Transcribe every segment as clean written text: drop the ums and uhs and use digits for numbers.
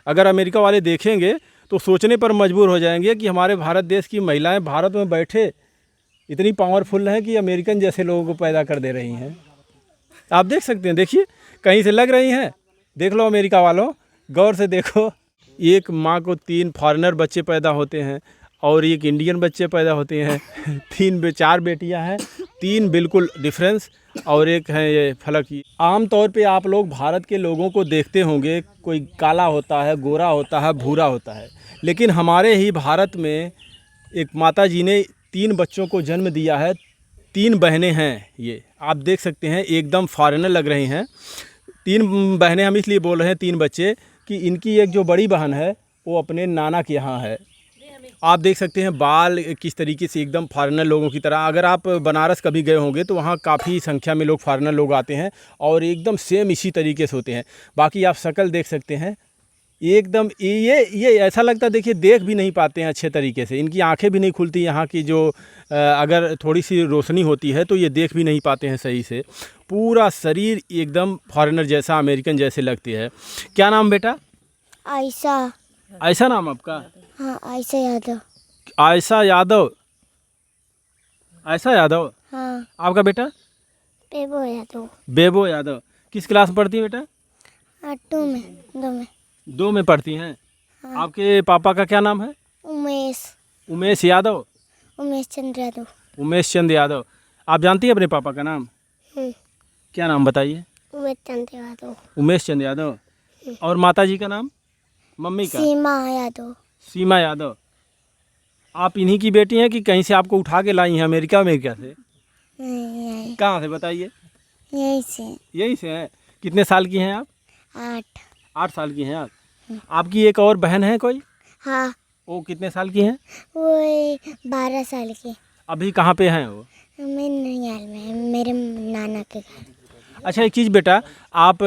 अगर अमेरिका वाले देखेंगे तो सोचने पर मजबूर हो जाएंगे कि हमारे भारत देश की महिलाएं भारत में बैठे इतनी पावरफुल हैं कि अमेरिकन जैसे लोगों को पैदा कर दे रही हैं। आप देख सकते हैं, देखिए कहीं से लग रही हैं। देख लो अमेरिका वालों, गौर से देखो। एक माँ को 3 फॉरेनर बच्चे पैदा होते हैं और एक इंडियन बच्चे पैदा होते हैं। 4 बेटियां हैं, 3 बिल्कुल डिफरेंस और एक है ये फलक। आम तौर पे आप लोग भारत के लोगों को देखते होंगे, कोई काला होता है, गोरा होता है, भूरा होता है, लेकिन हमारे ही भारत में एक माता जी ने 3 बच्चों को जन्म दिया है। 3 बहनें हैं, ये आप देख सकते हैं, एकदम फॉरेनर लग रही हैं। 3 बहनें हम इसलिए बोल रहे हैं 3 बच्चे कि इनकी एक जो बड़ी बहन है वो अपने नाना के यहाँ है। आप देख सकते हैं बाल किस तरीके से एकदम फॉरेनर लोगों की तरह। अगर आप बनारस कभी गए होंगे तो वहाँ काफ़ी संख्या में लोग फॉरेनर लोग आते हैं और एकदम सेम इसी तरीके से होते हैं। बाकी आप शक्ल देख सकते हैं, एकदम ये ऐसा लगता है, देखिए देख भी नहीं पाते हैं अच्छे तरीके से, इनकी आंखें भी नहीं खुलती। यहाँ की जो अगर थोड़ी सी रोशनी होती है तो ये देख भी नहीं पाते हैं सही से। पूरा शरीर एकदम फॉरेनर जैसा, अमेरिकन जैसे लगती है। क्या नाम बेटा? आयशा। ऐसा नाम आपका? हाँ, आयशा यादव। आयशा यादव। आयशा यादव। हाँ। आपका बेटा? बेबो यादव। बेबो यादव। किस क्लास में पढ़ती है बेटा? 2 में, 2 में। 2 में पढ़ती हैं। हाँ। आपके पापा का क्या नाम है? उमेश। उमेश यादव। उमेश चंद्र यादव। उमेश चंद यादव। आप जानती हैं अपने पापा का नाम? क्या नाम बताइए? उमेश चंद्र यादव। उमेश चंद यादव। और माता जी का नाम? मम्मी का? सीमा यादव। सीमा यादव। आप इन्हीं की बेटी हैं कि कहीं से आपको उठा के लाई हैं अमेरिका से? कहाँ से बताइए? यहीं से। यहीं से हैं। कितने साल की हैं आप? 8। 8 साल की हैं आप। आपकी एक और बहन है कोई? हाँ। वो कितने साल की हैं? वो 12 साल की। अभी कहाँ पे हैं वो? मैं ननिहाल में, मेरे नाना के घर। अच्छा एक चीज़ बेटा, आप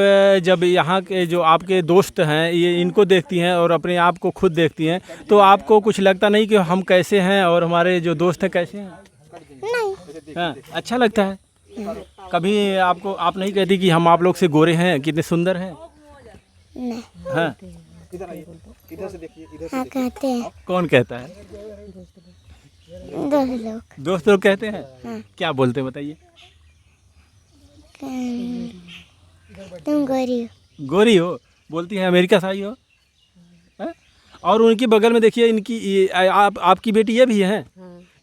जब यहाँ के जो आपके दोस्त हैं ये इनको देखती हैं और अपने आप को खुद देखती हैं तो आपको कुछ लगता नहीं कि हम कैसे हैं और हमारे जो दोस्त हैं कैसे हैं? नहीं। हाँ, अच्छा लगता है। कभी आपको आप नहीं कहती कि हम आप लोग से गोरे हैं, कितने सुंदर हैं? नहीं। हाँ, हाँ, कहते हैं। कौन कहता है? दोस्त लोग कहते हैं। हाँ। क्या बोलते हैं बताइए? तुम गोरी हो। गोरी हो बोलती है, अमेरिका से आई हो। हैं? और उनकी बगल में देखिए, इनकी आपकी बेटी ये भी है।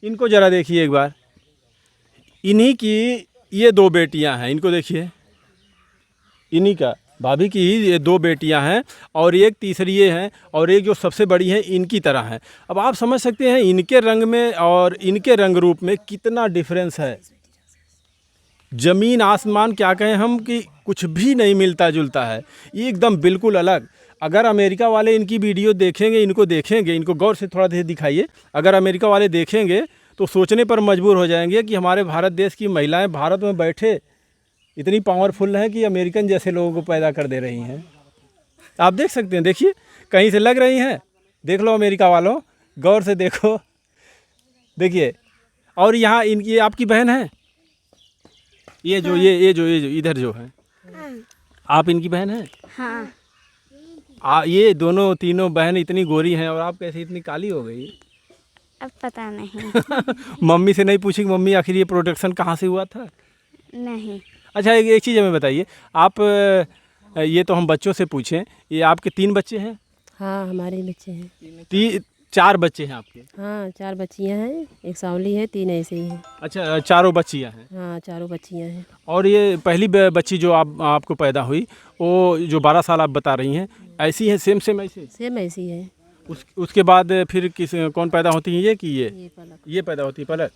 इनको जरा देखिए एक बार, इन्हीं की ये 2 बेटियां हैं, इनको देखिए, इन्हीं का भाभी की ही ये 2 बेटियां हैं और एक तीसरी ये हैं और एक जो सबसे बड़ी है इनकी तरह है। अब आप समझ सकते हैं इनके रंग में और इनके रंग रूप में कितना डिफरेंस है। ज़मीन आसमान क्या कहें हम, कि कुछ भी नहीं मिलता जुलता है, ये एकदम बिल्कुल अलग। अगर अमेरिका वाले इनकी वीडियो देखेंगे, इनको गौर से थोड़ा देर दिखाइए। अगर अमेरिका वाले देखेंगे तो सोचने पर मजबूर हो जाएंगे कि हमारे भारत देश की महिलाएं भारत में बैठे इतनी पावरफुल हैं कि अमेरिकन जैसे लोगों को पैदा कर दे रही हैं। आप देख सकते हैं, देखिए कहीं से लग रही हैं। देख लो अमेरिका वालों, गौर से देखो, देखिए। और यहाँ इनकी आपकी बहन है, ये जो इधर जो है, आप इनकी बहन हैं? हाँ। ये दोनों तीनों बहन इतनी गोरी हैं और आप कैसे इतनी काली हो गई? अब पता नहीं। मम्मी से नहीं पूछी कि मम्मी आखिर ये प्रोडक्शन कहाँ से हुआ था? नहीं। अच्छा एक चीज़ हमें बताइए, आप ये तो हम बच्चों से पूछें, ये आपके 3 बच्चे हैं? हाँ, हमारे बच्चे हैं। 4 बच्चे हैं आपके? हाँ, 4 बच्चियाँ हैं, एक सांवली है, 3 ऐसे ही हैं। अच्छा, चारों बच्चियाँ हैं? हाँ, चारों बच्चियाँ हैं। और ये पहली बच्ची जो आपको पैदा हुई, वो जो 12 साल आप बता रही हैं, ऐसी है सेम ऐसे? सेम ऐसी है। उसके बाद फिर कौन पैदा होती है, ये कि ये पैदा होती है पलक,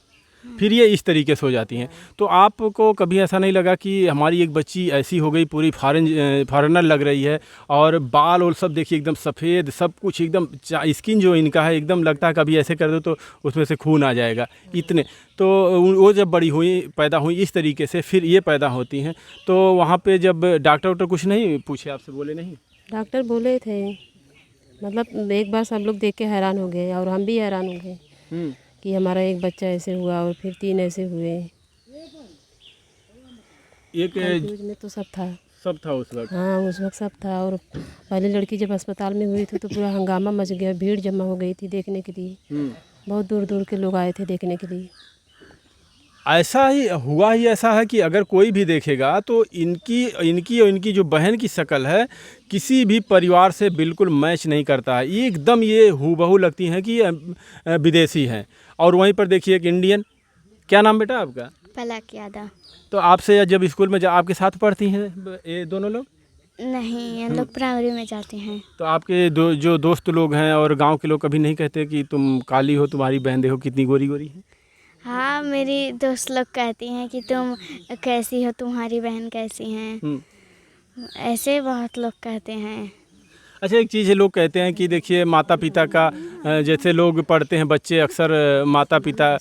फिर ये इस तरीके से हो जाती हैं। तो आपको कभी ऐसा नहीं लगा कि हमारी एक बच्ची ऐसी हो गई, पूरी फॉरेनर लग रही है और बाल और सब देखिए एकदम सफ़ेद, सब कुछ एकदम स्किन जो इनका है एकदम लगता है कभी ऐसे कर दो तो उसमें से खून आ जाएगा इतने। तो वो जब बड़ी हुई, पैदा हुई इस तरीके से, फिर ये पैदा होती हैं, तो वहाँ पे जब डॉक्टर कुछ नहीं पूछे आपसे, बोले नहीं? डॉक्टर बोले थे, मतलब एक बार सब लोग देख के हैरान हो गए और हम भी हैरान हो गए कि हमारा एक बच्चा ऐसे हुआ और फिर 3 ऐसे हुए। एक न्यूज़ में तो सब था। सब था उस वक्त। हाँ उस वक्त सब था। और पहले लड़की जब अस्पताल में हुई थी तो पूरा हंगामा मच गया, भीड़ जमा हो गई थी देखने के लिए। बहुत दूर दूर के लोग आए थे देखने के लिए। ऐसा ही हुआ ही ऐसा है कि अगर कोई भी देखेगा तो इनकी इनकी और इनकी जो बहन की शक्ल है किसी भी परिवार से बिल्कुल मैच नहीं करता है, एकदम ये हूबहू लगती हैं कि विदेशी हैं। और वहीं पर देखिए एक इंडियन। क्या नाम बेटा आपका? पलक यादव। तो आपसे जब स्कूल में आपके साथ पढ़ती हैं ये दोनों लोग? नहीं, ये लोग प्राइमरी में जाते हैं। तो आपके जो दोस्त लोग हैं और गांव के लोग कभी नहीं कहते कि तुम काली हो, तुम्हारी बहन देखो कितनी गोरी गोरी है? हाँ, मेरी दोस्त लोग कहती हैं कि तुम कैसी हो, तुम्हारी बहन कैसी हैं। ऐसे बहुत लोग कहते हैं। अच्छा, एक चीज़ है, लोग कहते हैं कि देखिए माता पिता का जैसे लोग पढ़ते हैं बच्चे अक्सर माता पिता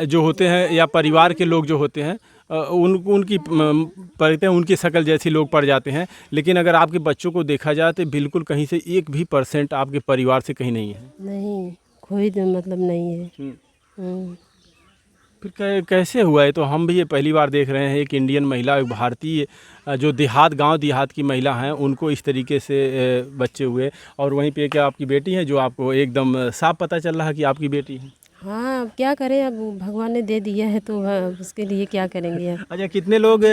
जो होते हैं या परिवार के लोग जो होते हैं उनकी पढ़ते हैं, उनकी शक्ल जैसी लोग पढ़ जाते हैं। लेकिन अगर आपके बच्चों को देखा जाए तो बिल्कुल कहीं से 1% आपके परिवार से कहीं नहीं है। नहीं, कोई मतलब नहीं है। फिर कैसे हुआ है? तो हम भी ये पहली बार देख रहे हैं, एक इंडियन महिला, एक भारतीय जो गांव देहात की महिला हैं उनको इस तरीके से बच्चे हुए। और वहीं पे क्या आपकी बेटी है जो आपको एकदम साफ पता चल रहा है कि आपकी बेटी है? हाँ, अब क्या करें, अब भगवान ने दे दिया है तो उसके लिए क्या करेंगे अब। अच्छा, कितने लोग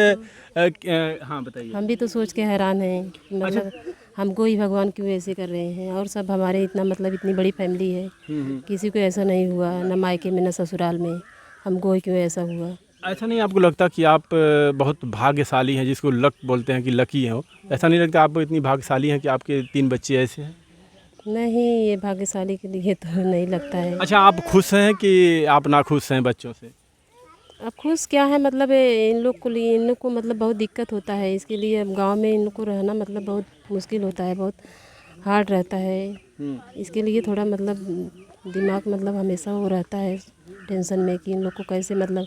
हाँ बताइए। हम भी तो सोच के हैरान हैं, मतलब हमको ही भगवान क्यों ऐसे कर रहे हैं। और सब हमारे इतना मतलब इतनी बड़ी फैमिली है, किसी को ऐसा नहीं हुआ, न मायके में न ससुराल में, हमको ही क्यों ऐसा हुआ। ऐसा नहीं आपको लगता कि आप बहुत भाग्यशाली हैं, जिसको लक बोलते हैं कि लकी हो? ऐसा नहीं लगता आप इतनी भाग्यशाली हैं कि आपके 3 बच्चे ऐसे हैं? नहीं, ये भाग्यशाली के लिए तो नहीं लगता है। अच्छा, आप खुश हैं कि आप नाखुश हैं बच्चों से? अब खुश क्या है, मतलब इन लोग को मतलब बहुत दिक्कत होता है, इसके लिए अब गांव में इन लोग को रहना मतलब बहुत मुश्किल होता है, बहुत हार्ड रहता है। इसके लिए थोड़ा मतलब दिमाग मतलब हमेशा वो रहता है टेंशन में कि इन लोग को कैसे मतलब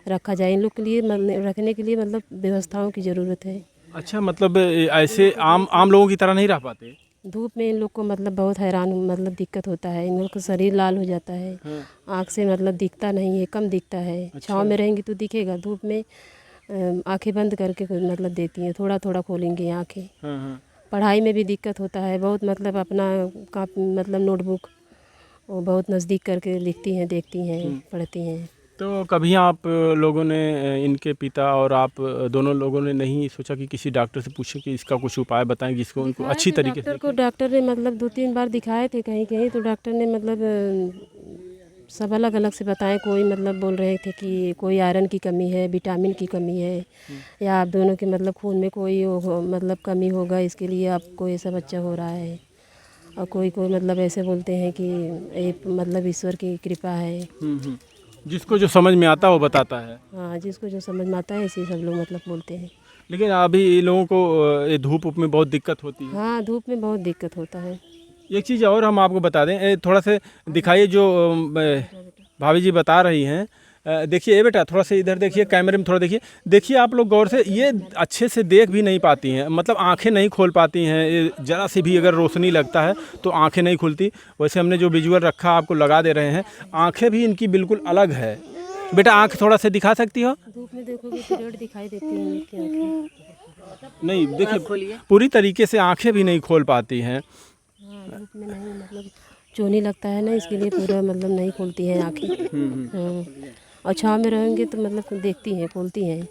रखा जाए। इन लोग के लिए रखने के लिए मतलब व्यवस्थाओं की ज़रूरत है। अच्छा, मतलब ऐसे आम लोगों की तरह नहीं रह पाते? धूप में इन लोग को मतलब बहुत हैरान मतलब दिक्कत होता है, इन लोग का शरीर लाल हो जाता है, आँख से मतलब दिखता नहीं है, कम दिखता है। छाँव में रहेंगी तो दिखेगा, धूप में आंखें बंद करके मतलब देखती हैं, थोड़ा थोड़ा खोलेंगी आंखें। पढ़ाई में भी दिक्कत होता है बहुत, मतलब अपना मतलब नोटबुक वो बहुत नज़दीक करके लिखती हैं, देखती हैं, पढ़ती हैं। तो कभी आप लोगों ने इनके पिता और आप दोनों लोगों ने नहीं सोचा कि किसी डॉक्टर से पूछें कि इसका कुछ उपाय बताएं जिसको उनको अच्छी तरीके से? डॉक्टर ने मतलब 2-3 बार दिखाए थे कहीं कहीं, तो डॉक्टर ने मतलब सब अलग अलग से बताएं। कोई मतलब बोल रहे थे कि कोई आयरन की कमी है, विटामिन की कमी है, या आप दोनों के मतलब खून में कोई मतलब कमी होगा, इसके लिए आपको ऐसा बच्चा हो रहा है। और कोई मतलब ऐसे बोलते हैं कि ये मतलब ईश्वर की कृपा है। जिसको जो समझ में आता है वो बताता है। हाँ, जिसको जो समझ में आता है ऐसे सब लोग मतलब बोलते हैं। लेकिन अभी लोगों को ये धूप में बहुत दिक्कत होती है। हाँ, धूप में बहुत दिक्कत होता है। एक चीज़ और हम आपको बता दें, थोड़ा सा दिखाइए जो भाभी जी बता रही हैं। देखिए बेटा, थोड़ा सा इधर देखिए, कैमरे में थोड़ा देखिए। देखिए आप लोग गौर से, ये अच्छे से देख भी नहीं पाती हैं, मतलब आंखें नहीं खोल पाती हैं। ये ज़रा सी भी अगर रोशनी लगता है तो आंखें नहीं खुलती। वैसे हमने जो विजुअल रखा आपको लगा दे रहे हैं, आंखें भी इनकी बिल्कुल अलग है। बेटा आंख थोड़ा सा दिखा सकती हो? धूप में देखोगे तो रेड दिखाई देती है इनकी आंखें। नहीं, देखिए पूरी तरीके से आंखें भी नहीं खोल पाती हैं। हाँ, धूप में नहीं मतलब चोनी लगता है ना, इसके लिए पूरा मतलब नहीं खोलती हैं आँखें। और छाँव में रहेंगे तो मतलब देखती हैं, खोलती हैं,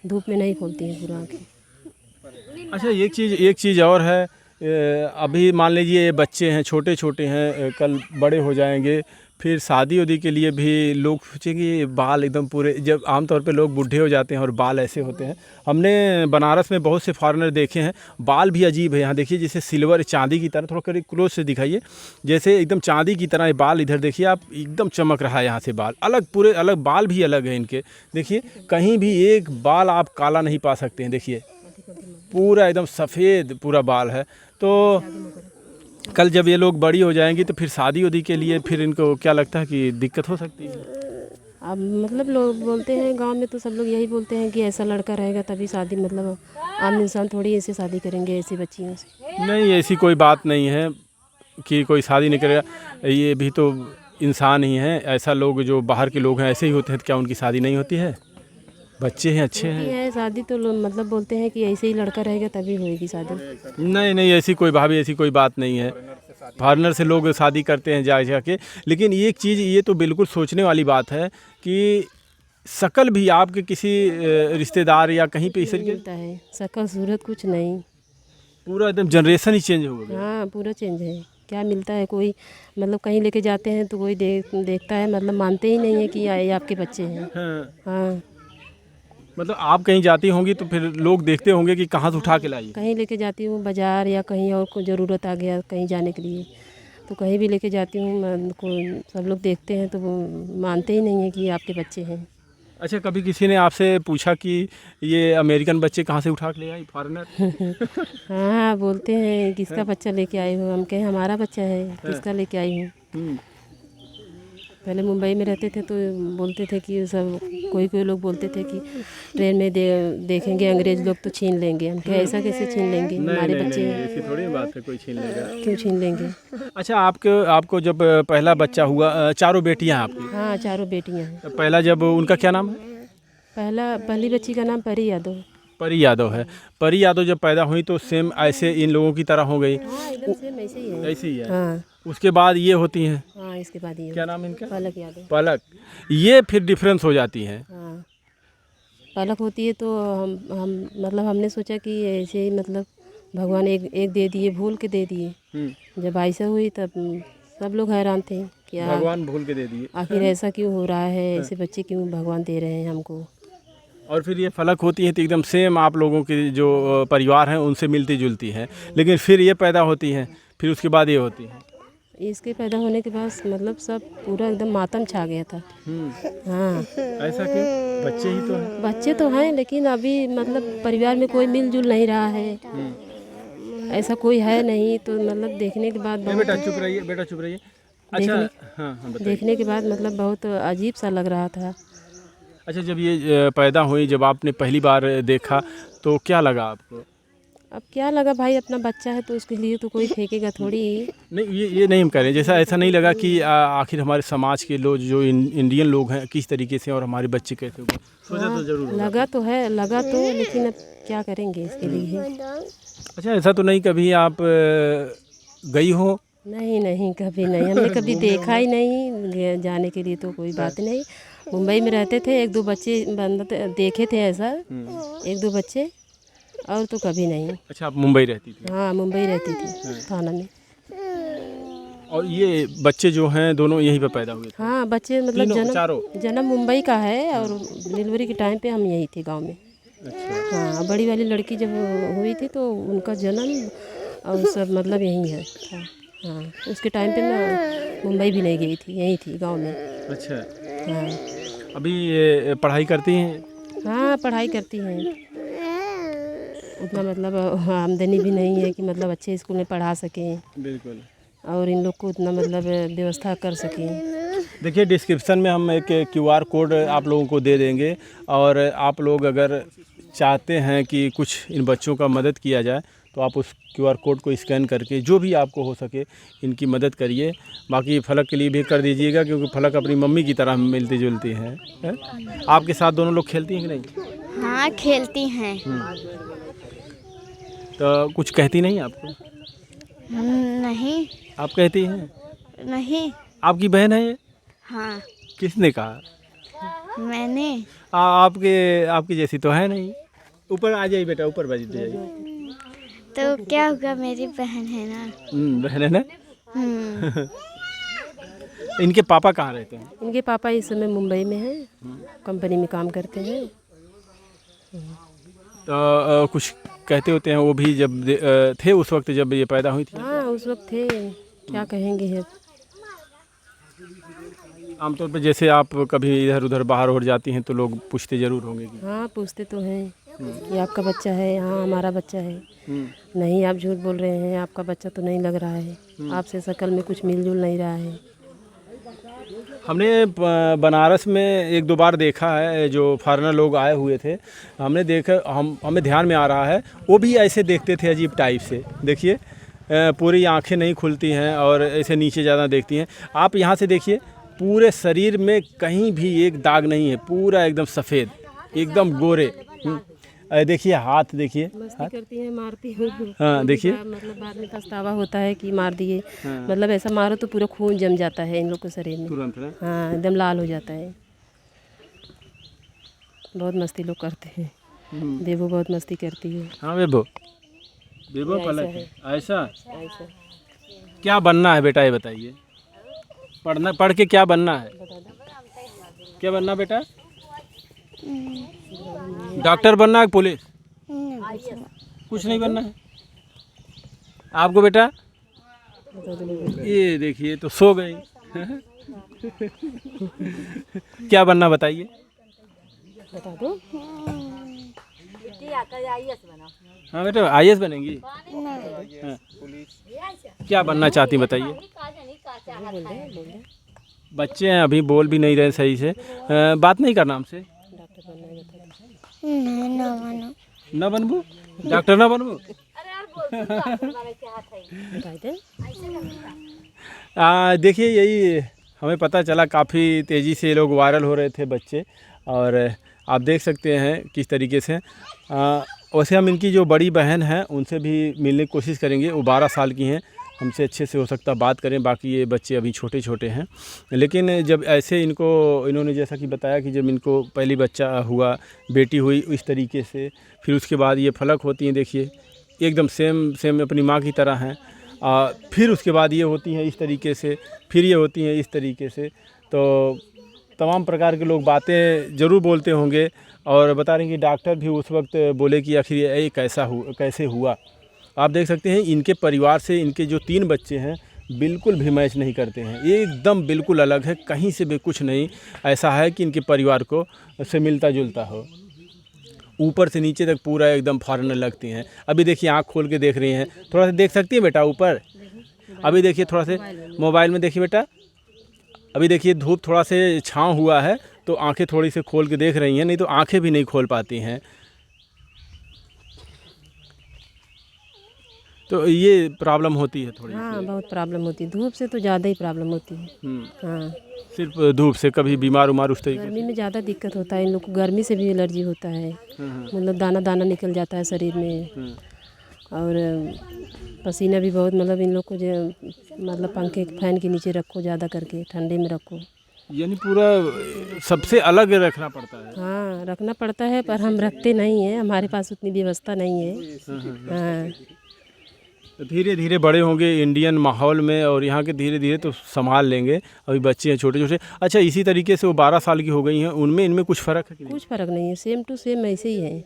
धूप में नहीं खोलती हैं पूरा आँखें। अच्छा, एक चीज़ और है। अभी मान लीजिए बच्चे हैं, छोटे छोटे हैं, कल बड़े हो जाएंगे, फिर शादी उदी के लिए भी लोग सोचेंगे बाल एकदम पूरे, जब आमतौर पे लोग बूढ़े हो जाते हैं और बाल ऐसे होते हैं। हमने बनारस में बहुत से फॉरेनर देखे हैं, बाल भी अजीब है। यहाँ देखिए, जैसे सिल्वर चांदी की तरह, थोड़ा करीब क्लोज से दिखाइए, जैसे एकदम चांदी की तरह ये बाल। इधर देखिए आप, एकदम चमक रहा है यहाँ से बाल, अलग, पूरे अलग बाल भी अलग है इनके। देखिए कहीं भी एक बाल आप काला नहीं पा सकते हैं। देखिए पूरा एकदम सफ़ेद पूरा बाल है। तो कल जब ये लोग बड़ी हो जाएंगी तो फिर शादी उदी के लिए फिर इनको क्या लगता है कि दिक्कत हो सकती है? अब मतलब लोग बोलते हैं गांव में, तो सब लोग यही बोलते हैं कि ऐसा लड़का रहेगा तभी शादी, मतलब आम इंसान थोड़ी ऐसे शादी करेंगे ऐसी बच्चियों से। नहीं, ऐसी कोई बात नहीं है कि कोई शादी नहीं करेगा। ये भी तो इंसान ही हैं। ऐसा लोग जो बाहर के लोग हैं ऐसे ही होते हैं, तो क्या उनकी शादी नहीं होती है? बच्चे हैं अच्छे होती हैं। है शादी तो लोग मतलब बोलते हैं कि ऐसे ही लड़का रहेगा तभी होएगी शादी। नहीं नहीं, ऐसी कोई भाभी ऐसी कोई बात नहीं है। फॉरेनर से लोग शादी करते हैं जा जाके। लेकिन एक चीज़ ये तो बिल्कुल सोचने वाली बात है कि शकल भी आपके किसी रिश्तेदार या कहीं पे इस नहीं तरीके मिलता है, शक्ल सूरत कुछ नहीं। पूरा एकदम जनरेशन ही चेंज हो गया। हाँ पूरा चेंज है। क्या मिलता है, कोई मतलब कहीं लेके जाते हैं तो कोई देखता है, मतलब मानते ही नहीं है कि ये आपके बच्चे हैं। हाँ, हाँ मतलब आप कहीं जाती होंगी तो फिर लोग देखते होंगे कि कहाँ से उठा के लाई। कहीं लेके जाती हूँ बाज़ार या कहीं और को ज़रूरत आ गया कहीं जाने के लिए, तो कहीं भी लेके जाती हूँ सब लोग देखते हैं तो वो मानते ही नहीं है कि ये आपके बच्चे हैं। अच्छा, कभी किसी ने आपसे पूछा कि ये अमेरिकन बच्चे कहाँ से उठा के ले आई फॉरेनर? हाँ बोलते हैं किसका बच्चा लेके आई हो, हम कहें हमारा बच्चा है, किसका लेके आई हूँ। हम्म, पहले मुंबई में रहते थे तो बोलते थे कि सब कोई लोग बोलते थे कि ट्रेन में देखेंगे अंग्रेज लोग तो छीन लेंगे। हम कहे ऐसा कैसे छीन लेंगे, नहीं हमारे नहीं बच्चे नहीं, हैं, ऐसी थोड़ी बात है कोई छीन लेगा। क्यों छीन लेंगे। अच्छा, आपको जब पहला बच्चा हुआ, चारों बेटियां हैं आपकी, हाँ चारों बेटियाँ हैं। पहला जब उनका क्या नाम है? पहली बच्ची का नाम परी यादव। परी यादव है। परी यादव जब पैदा हुई तो सेम ऐसे इन लोगों की तरह हो गई? हाँ एकदम सेम ऐसे ही है। ऐसी ही है। हाँ उसके बाद ये होती हैं, हाँ इसके बाद ये क्या नाम है इनका? पलक यादव। पलक। ये फिर डिफरेंस हो जाती हैं। हाँ पलक होती है तो हम मतलब हमने सोचा कि ऐसे ही मतलब भगवान एक दे दिए, भूल के दे दिए। जब ऐसा हुई तब सब लोग हैरान थे कि भगवान भूल के दे दिए। आखिर ऐसा क्यों हो रहा है, ऐसे बच्चे क्यों भगवान दे रहे हैं हमको। और फिर ये फलक होती है तो एकदम सेम आप लोगों के जो परिवार हैं उनसे मिलती जुलती हैं। लेकिन फिर ये पैदा होती हैं, फिर उसके बाद ये होती हैं। इसके पैदा होने के बाद मतलब सब पूरा एकदम मातम छा गया था। हाँ ऐसा क्यों? बच्चे ही तो हैं। बच्चे तो हैं लेकिन अभी मतलब परिवार में कोई मिलजुल नहीं रहा है, ऐसा कोई है नहीं। तो मतलब देखने के बाद बहुत बेटा चुप रहिए, बेटा चुप रहिए। अच्छा, हाँ हाँ बताइए। देखने के बाद मतलब बहुत अजीब सा लग रहा था। अच्छा, जब ये पैदा हुई, जब आपने पहली बार देखा तो क्या लगा आपको? अब क्या लगा भाई, अपना बच्चा है तो उसके लिए तो कोई फेंकेगा थोड़ी। नहीं, ये नहीं हम कह रहे हैं, जैसा ऐसा नहीं लगा कि आखिर हमारे समाज के लोग जो इंडियन लोग हैं किस तरीके से और हमारे बच्चे कैसे हुए? सोचा तो जरूर होगा। लगा तो है, लगा तो, लेकिन अब क्या करेंगे इसके लिए। अच्छा, ऐसा तो नहीं कभी आप गई हो? नहीं नहीं कभी नहीं, हमने कभी देखा ही नहीं, जाने के लिए तो कोई बात नहीं। मुंबई में रहते थे, एक दो बच्चे देखे थे ऐसा, एक दो बच्चे, और तो कभी नहीं। अच्छा, आप मुंबई रहती थी? हाँ मुंबई रहती थी, थाना में। और ये बच्चे जो हैं दोनों यहीं पे पैदा हुए थे? हाँ बच्चे मतलब तीनों, चारों? जन्म मुंबई का है और डिलीवरी के टाइम पे हम यही थे गांव में। अच्छा। हाँ बड़ी वाली लड़की जब हुई थी तो उनका जन्म और सब मतलब यहीं है था। हाँ उसके टाइम पे मैं मुंबई भी नहीं गई थी, यहीं थी गांव में। अच्छा। हाँ अभी ये पढ़ाई करती हैं? हाँ पढ़ाई करती हैं, उतना मतलब आमदनी भी नहीं है कि मतलब अच्छे स्कूल में पढ़ा सकें बिल्कुल। और इन लोग को उतना मतलब व्यवस्था कर सकें। देखिए, डिस्क्रिप्शन में हम एक QR कोड आप लोगों को दे देंगे, और आप लोग अगर चाहते हैं कि कुछ इन बच्चों का मदद किया जाए तो आप उस QR कोड को स्कैन करके जो भी आपको हो सके इनकी मदद करिए। बाकी फलक के लिए भी कर दीजिएगा, क्योंकि फलक अपनी मम्मी की तरह मिलती जुलती है। आपके साथ दोनों लोग खेलती हैं कि नहीं? हाँ खेलती हैं। तो कुछ कहती नहीं आपको? नहीं आप कहती हैं? नहीं। आपकी बहन है ये? हाँ किसने कहा? मैंने। आपकी जैसी तो है नहीं। ऊपर आ जाइए बेटा, ऊपर बैठ जाइए। तो क्या होगा, मेरी बहन है ना। बहन है ना? हम्म। इनके पापा कहाँ रहते हैं? इनके पापा इस समय मुंबई में हैं, कंपनी में काम करते हैं। तो कुछ कहते होते हैं वो भी जब थे उस वक्त जब ये पैदा हुई थी? हाँ उस वक्त थे, क्या कहेंगे है। आमतौर पर जैसे आप कभी इधर उधर बाहर हो जाती हैं तो लोग पूछते ज़रूर होंगे कि हाँ पूछते तो हैं कि आपका बच्चा है, हाँ हमारा बच्चा है। नहीं आप झूठ बोल रहे हैं, आपका बच्चा तो नहीं लग रहा है, आपसे शक्ल में कुछ मिलजुल नहीं रहा है। हमने बनारस में एक दो बार देखा है, जो फॉरेनर लोग आए हुए थे, हमने देखा, हमें ध्यान में आ रहा है वो भी ऐसे देखते थे अजीब टाइप से। देखिए, पूरी आंखें नहीं खुलती हैं और ऐसे नीचे ज़्यादा देखती हैं। आप यहाँ से देखिए, पूरे शरीर में कहीं भी एक दाग नहीं है, पूरा एकदम सफ़ेद। एकदम गोरे। अरे देखिए हाथ देखिए, मस्ती करती है, मारती हूँ। हाँ देखिए, मतलब बाद में पछतावा होता है कि मार दिए। मतलब ऐसा मारो तो पूरा खून जम जाता है इन लोग के शरीर में। तुरंत ना। हाँ एकदम लाल हो जाता है। बहुत मस्ती लोग करते हैं। बेबू बहुत मस्ती करती है। हाँ बेबो, बेबो ये पलक ऐसा है। ऐसा ऐसा क्या बनना है बेटा, ये बताइए। पढ़ के क्या बनना है? क्या बनना बेटा? डॉक्टर बनना है, पुलिस? कुछ नहीं बनना है आपको बेटा? ये देखिए तो सो गई। क्या बनना बताइए? बता दो। हाँ बेटा IAS बनेंगी? हाँ। क्या बनना चाहती बताइए? बच्चे हैं अभी, बोल भी नहीं रहे सही से। बात नहीं करना हमसे। डॉक्टर बनना है बता न बनबू? डॉक्टर ना बनबू? दो। देखिए यही हमें पता चला, काफ़ी तेज़ी से ये लोग वायरल हो रहे थे बच्चे, और आप देख सकते हैं किस तरीके से। वैसे हम इनकी जो बड़ी बहन है उनसे भी मिलने की कोशिश करेंगे। वो 12 साल की हैं, हमसे अच्छे से हो सकता बात करें। बाकी ये बच्चे अभी छोटे छोटे हैं, लेकिन जब ऐसे इन्होंने जैसा कि बताया कि जब इनको पहली बच्चा हुआ, बेटी हुई इस तरीके से, फिर उसके बाद ये फलक होती हैं, देखिए एकदम सेम अपनी माँ की तरह हैं। फिर उसके बाद ये होती हैं इस तरीके से, फिर ये होती हैं इस तरीके से। तो तमाम प्रकार के लोग बातें ज़रूर बोलते होंगे, और बता रहे हैं कि डॉक्टर भी उस वक्त बोले कि आखिर ये कैसे हुआ। आप देख सकते हैं इनके परिवार से इनके जो 3 बच्चे हैं बिल्कुल भी मैच नहीं करते हैं, एकदम बिल्कुल अलग है, कहीं से भी कुछ नहीं ऐसा है कि इनके परिवार को से मिलता जुलता हो। ऊपर से नीचे तक पूरा एकदम फॉरेनर लगती हैं। अभी देखिए आँख खोल के देख रही हैं, थोड़ा सा देख सकती है बेटा ऊपर? अभी देखिए थोड़ा से मोबाइल में देखिए बेटा। अभी देखिए धूप थोड़ा से छाँव हुआ है तो आंखें थोड़ी से खोल के देख रही हैं, नहीं तो आंखें भी नहीं खोल पाती हैं। तो ये प्रॉब्लम होती है थोड़ी। हाँ बहुत प्रॉब्लम होती है, धूप से तो ज़्यादा ही प्रॉब्लम होती है। हाँ सिर्फ धूप से, कभी बीमार उस तरीके गर्मी में ज़्यादा दिक्कत होता है इन लोग को। गर्मी से भी एलर्जी होता है, मतलब दाना दाना निकल जाता है शरीर में। और पसीना भी बहुत, मतलब इन लोग को जो मतलब पंखे फैन के नीचे रखो, ज़्यादा करके ठंडे में रखो। यानी पूरा सबसे अलग रखना पड़ता है। हाँ रखना पड़ता है, पर हम रखते नहीं हैं, हमारे पास उतनी व्यवस्था नहीं है। हाँ धीरे धीरे बड़े होंगे इंडियन माहौल में, और यहाँ के धीरे धीरे तो संभाल लेंगे। अभी बच्चे हैं छोटे छोटे। अच्छा, इसी तरीके से वो 12 साल की हो गई हैं, उनमें इनमें कुछ फ़र्क है कि नहीं? कुछ फ़र्क नहीं है, सेम टू सेम ऐसे ही है।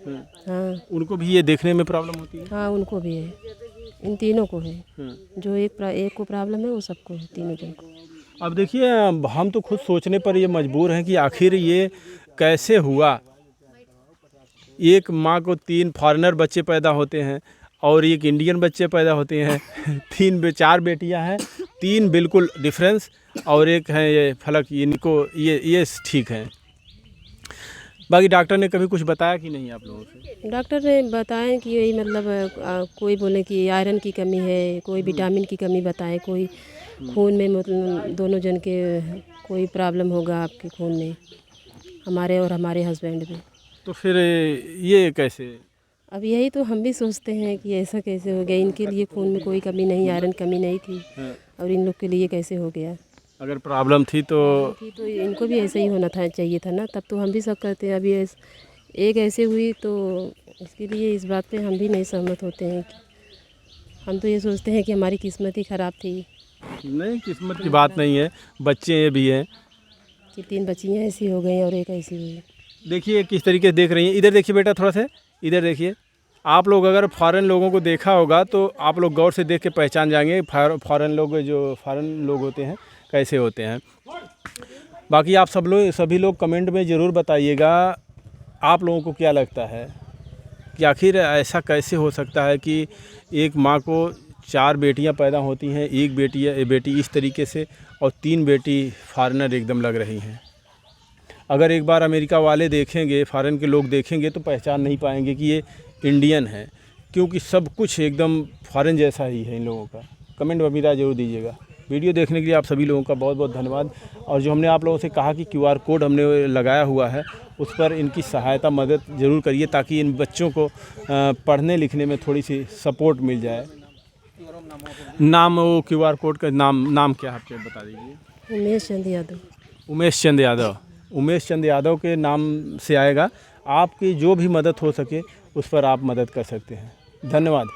हाँ उनको भी ये देखने में प्रॉब्लम होती है? हाँ उनको भी है, इन तीनों को है। जो एक को प्रॉब्लम है वो सबको है, तीनों जन को। अब देखिए हम तो खुद सोचने पर ये मजबूर हैं कि आखिर ये कैसे हुआ। एक माँ को 3 फॉरेनर बच्चे पैदा होते हैं और एक इंडियन बच्चे पैदा होते हैं। 4 बेटियां हैं, 3 बिल्कुल डिफरेंस, और एक है ये फलक। इनको ये ठीक है। बाकी डॉक्टर ने कभी कुछ बताया कि नहीं आप लोगों से? डॉक्टर ने बताया कि यही मतलब कोई बोले कि आयरन की कमी है, कोई विटामिन की कमी बताए, कोई खून में मतलब दोनों जन के कोई प्रॉब्लम होगा आपके खून में, हमारे और हमारे हस्बैंड में। तो फिर ये कैसे? अब यही तो हम भी सोचते हैं कि ऐसा कैसे हो गया। इनके लिए खून में कोई कमी नहीं, आयरन कमी नहीं थी, और इन लोग के लिए कैसे हो गया। अगर प्रॉब्लम थी तो इनको भी ऐसे ही होना चाहिए था ना, तब तो हम भी सब करते हैं। अभी एक ऐसे हुई तो इसके लिए इस बात पे हम भी नहीं सहमत होते हैं कि हम तो ये सोचते हैं कि हमारी किस्मत ही ख़राब थी। नहीं, किस्मत की बात नहीं है, बच्चे भी हैं कि 3 बच्चियाँ ऐसी हो गई और एक ऐसी हुई। देखिए किस तरीके से देख रही हैं। इधर देखिए बेटा, थोड़ा सा इधर देखिए। आप लोग अगर फॉरेन लोगों को देखा होगा तो आप लोग गौर से देख के पहचान जाएंगे फॉरेन लोग होते हैं कैसे होते हैं। बाकी आप सभी लोग कमेंट में ज़रूर बताइएगा आप लोगों को क्या लगता है कि आखिर ऐसा कैसे हो सकता है कि एक माँ को 4 बेटियां पैदा होती हैं, एक बेटी इस तरीके से, और 3 बेटी फॉरेनर एकदम लग रही हैं। अगर एक बार अमेरिका वाले देखेंगे, फॉरेन के लोग देखेंगे तो पहचान नहीं पाएंगे कि ये इंडियन है, क्योंकि सब कुछ एकदम फॉरेन जैसा ही है इन लोगों का। कमेंट में मेरा जरूर दीजिएगा। वीडियो देखने के लिए आप सभी लोगों का बहुत बहुत धन्यवाद। और जो हमने आप लोगों से कहा कि QR कोड हमने लगाया हुआ है, उस पर इनकी सहायता मदद ज़रूर करिए ताकि इन बच्चों को पढ़ने लिखने में थोड़ी सी सपोर्ट मिल जाए। नाम वो QR कोड का नाम क्या है आपके बता दीजिए। उमेश चंद यादव। उमेश चंद यादव। उमेश चंद यादव के नाम से आएगा। आपकी जो भी मदद हो सके उस पर आप मदद कर सकते हैं। धन्यवाद।